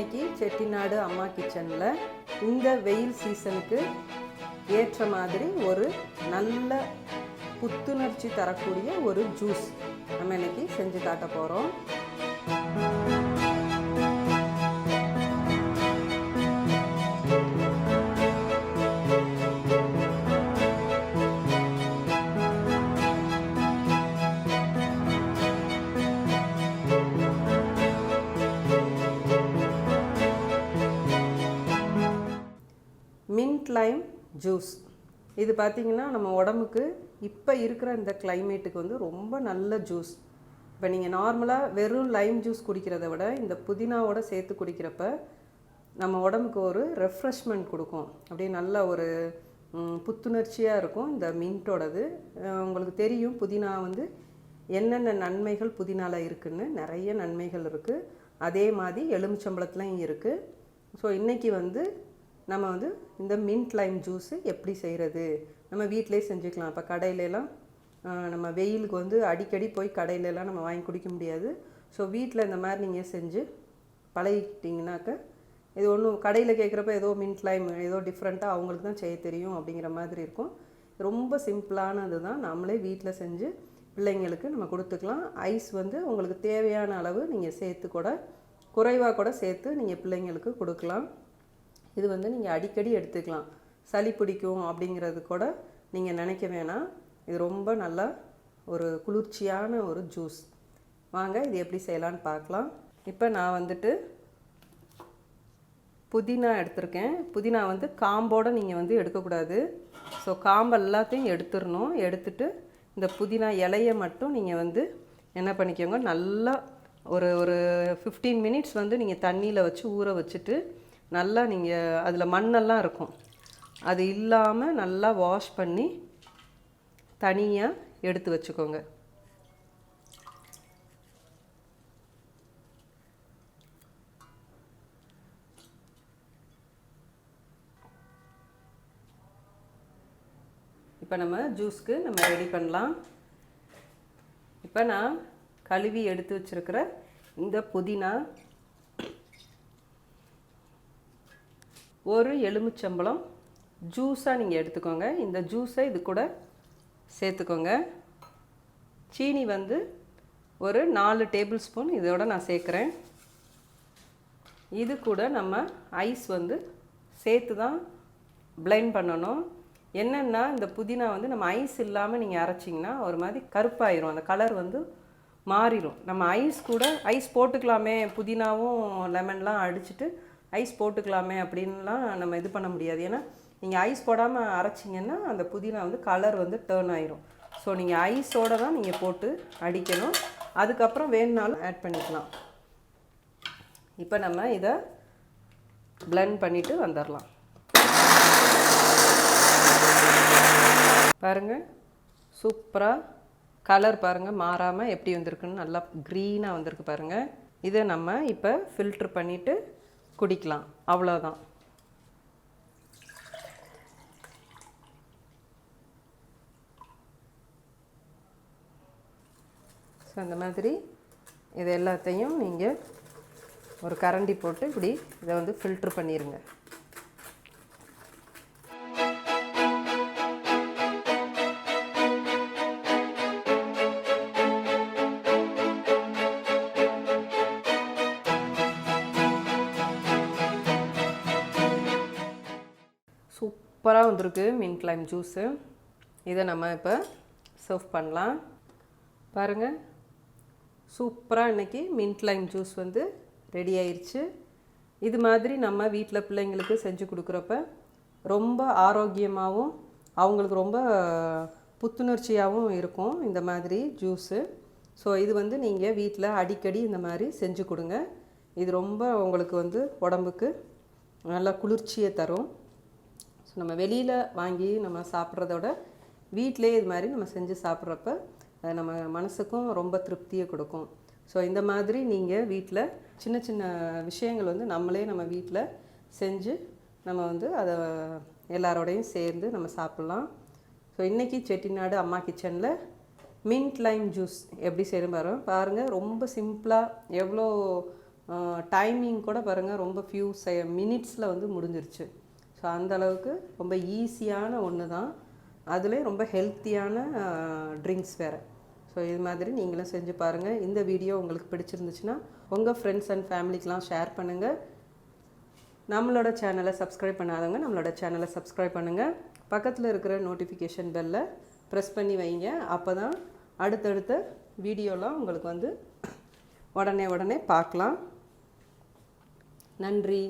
இன்னைக்கு செட்டிநாடு அம்மா கிச்சனில் இந்த வெயில் சீசனுக்கு ஏற்ற மாதிரி ஒரு நல்ல புத்துணர்ச்சி தரக்கூடிய ஒரு ஜூஸ் நம்ம இன்னைக்கு செஞ்சு காட்ட போகிறோம். மின்ட் லைம் ஜூஸ் இது பார்த்திங்கன்னா நம்ம உடம்புக்கு இப்போ இருக்கிற இந்த கிளைமேட்டுக்கு வந்து ரொம்ப நல்ல ஜூஸ். இப்போ நீங்கள் நார்மலாக வெறும் லைம் ஜூஸ் குடிக்கிறத விட இந்த புதினாவோட சேர்த்து குடிக்கிறப்ப நம்ம உடம்புக்கு ஒரு ரெஃப்ரெஷ்மெண்ட் கொடுக்கும். அப்படியே நல்ல ஒரு புத்துணர்ச்சியாக இருக்கும் இந்த மின்ட்டோடது. உங்களுக்கு தெரியும் புதினா வந்து என்னென்ன நன்மைகள் புதினாவில் இருக்குதுன்னு. நிறைய நன்மைகள் இருக்குது. அதே மாதிரி எலுமிச்சம்பழத்துலையும் இருக்குது. ஸோ இன்றைக்கி வந்து நம்ம வந்து இந்த மின்ட் லைம் ஜூஸு எப்படி செய்கிறது நம்ம வீட்டிலே செஞ்சுக்கலாம். இப்போ கடையிலலாம் நம்ம வெயிலுக்கு வந்து அடிக்கடி போய் கடையிலலாம் நம்ம வாங்கி குடிக்க முடியாது. ஸோ வீட்டில் இந்த மாதிரி நீங்கள் செஞ்சு பழகிட்டிங்கனாக்க இது ஒன்றும் கடையில் கேட்குறப்ப ஏதோ மின்ட் லைம் ஏதோ டிஃப்ரெண்ட்டாக அவங்களுக்கு தான் செய்ய தெரியும் அப்படிங்கிற மாதிரி இருக்கும். ரொம்ப சிம்பிளானது தான். நம்மளே வீட்டில் செஞ்சு பிள்ளைங்களுக்கு நம்ம கொடுத்துக்கலாம். ஐஸ் வந்து உங்களுக்கு தேவையான அளவு நீங்கள் சேர்த்து கூட குறைவாக கூட சேர்த்து நீங்கள் பிள்ளைங்களுக்கு கொடுக்கலாம். இது வந்து நீங்கள் அடிக்கடி எடுத்துக்கலாம். சளி பிடிக்கும் அப்படிங்கிறது கூட நீங்கள் நினைக்க வேணாம். இது ரொம்ப நல்லா ஒரு குளிர்ச்சியான ஒரு ஜூஸ். வாங்க இது எப்படி செய்யலான்னு பார்க்கலாம். இப்போ நான் வந்துட்டு புதினா எடுத்திருக்கேன். புதினா வந்து காம்போடு நீங்கள் வந்து எடுக்கக்கூடாது. ஸோ காம்பு எல்லாத்தையும் எடுத்துடணும். எடுத்துட்டு இந்த புதினா இலையை மட்டும் நீங்கள் வந்து என்ன பண்ணிக்கோங்க, நல்லா ஒரு 15 மினிட்ஸ் வந்து நீங்கள் தண்ணியில் வச்சு ஊற வச்சுட்டு நல்லா நீங்கள் அதில் மண்ணெல்லாம் இருக்கும் அது இல்லாமல் நல்லா வாஷ் பண்ணி தனியாக எடுத்து வச்சுக்கோங்க. இப்போ நம்ம ஜூஸ்க்கு நம்ம ரெடி பண்ணலாம். இப்போ நான் கழுவி எடுத்து வச்சுருக்கிற இந்த புதினா, ஒரு எலுமிச்சம்பழம் ஜூஸாக நீங்கள் எடுத்துக்கோங்க. இந்த ஜூஸை இது கூட சேர்த்துக்கோங்க. சீனி வந்து ஒரு 4 டேபிள் ஸ்பூன் இதோட நான் சேர்க்குறேன். இது கூட நம்ம ஐஸ் வந்து சேர்த்து தான் பிளெண்ட் பண்ணணும். என்னென்னா இந்த புதினா வந்து நம்ம ஐஸ் இல்லாமல் நீங்கள் அரைச்சிங்கன்னா ஒரு மாதிரி கருப்பாயிரும், அந்த கலர் வந்து மாறிடும். நம்ம ஐஸ் போட்டுக்கலாமே, புதினாவும் லெமன்லாம் அடிச்சுட்டு ஐஸ் போட்டுக்கலாமே அப்படின்லாம் நம்ம இது பண்ண முடியாது. ஏன்னா நீங்கள் ஐஸ் போடாமல் அரைச்சிங்கன்னா அந்த புதினா வந்து கலர் வந்து டேர்ன் ஆயிரும். ஸோ நீங்கள் ஐஸோடு தான் நீங்கள் போட்டு அடிக்கணும். அதுக்கப்புறம் வேணுனாலும் ஆட் பண்ணிக்கலாம். இப்போ நம்ம இதை பிளெண்ட் பண்ணிவிட்டு வந்துடலாம். பாருங்கள், சூப்பராக கலர் பாருங்கள் மாறாமல் எப்படி வந்திருக்குன்னு நல்லா க்ரீனாக வந்திருக்கு பாருங்கள். இதை நம்ம இப்போ ஃபில்ட்ரு பண்ணிவிட்டு குடிக்கலாம். அவ்வளோதான். ஸோ அந்த மாதிரி இது எல்லாத்தையும் நீங்கள் ஒரு கரண்டி போட்டு இப்படி இதை வந்து ஃபில்ட்ரு பண்ணிடுங்க. சூப்பராக வந்திருக்கு மின்ட் லைம் ஜூஸு. இதை நம்ம இப்போ சர்வ் பண்ணலாம். பாருங்கள், சூப்பராக இன்றைக்கி மின்ட் லைம் ஜூஸ் வந்து ரெடி ஆயிடுச்சு. இது மாதிரி நம்ம வீட்டில் பிள்ளைங்களுக்கு செஞ்சு கொடுக்குறப்ப ரொம்ப ஆரோக்கியமாகவும் அவங்களுக்கு ரொம்ப புத்துணர்ச்சியாகவும் இருக்கும் இந்த மாதிரி ஜூஸு. ஸோ இது வந்து நீங்கள் வீட்டில் அடிக்கடி இந்த மாதிரி செஞ்சு கொடுங்க. இது ரொம்ப உங்களுக்கு வந்து உடம்புக்கு நல்லா குளிர்ச்சியை தரும். ஸோ நம்ம வெளியில் வாங்கி நம்ம சாப்பிட்றதோட வீட்டிலே இது மாதிரி நம்ம செஞ்சு சாப்பிட்றப்ப நம்ம மனசுக்கும் ரொம்ப திருப்தியை கொடுக்கும். ஸோ இந்த மாதிரி நீங்கள் வீட்டில் சின்ன சின்ன விஷயங்கள் வந்து நம்ம வீட்டில் செஞ்சு நம்ம வந்து அதை எல்லாரோடையும் சேர்ந்து நம்ம சாப்பிட்லாம். ஸோ இன்றைக்கி செட்டிநாடு அம்மா கிச்சனில் மின்ட் லைம் ஜூஸ் எப்படி செய்யணும் பாருங்கள். ரொம்ப சிம்பிளாக எவ்வளோ டைமிங் கூட பாருங்கள் ரொம்ப ஃபியூ மினிட்ஸில் வந்து முடிஞ்சிருச்சு. ஸோ அந்தளவுக்கு ரொம்ப ஈஸியான ஒன்று தான், அதிலே ரொம்ப ஹெல்த்தியான ட்ரிங்க்ஸ் வேறு. ஸோ இது மாதிரி நீங்களும் செஞ்சு பாருங்கள். இந்த வீடியோ உங்களுக்கு பிடிச்சிருந்துச்சுன்னா உங்கள் ஃப்ரெண்ட்ஸ் அண்ட் ஃபேமிலிக்கெலாம் ஷேர் பண்ணுங்கள். நம்மளோட சேனலை சப்ஸ்கிரைப் பண்ணாதவங்க நம்மளோட சேனலை சப்ஸ்கிரைப் பண்ணுங்கள். பக்கத்தில் இருக்கிற நோட்டிஃபிகேஷன் பெல்லை ப்ரெஸ் பண்ணி வைங்க. அப்போ தான் அடுத்தடுத்த வீடியோலாம் உங்களுக்கு வந்து உடனே பார்க்கலாம். நன்றி.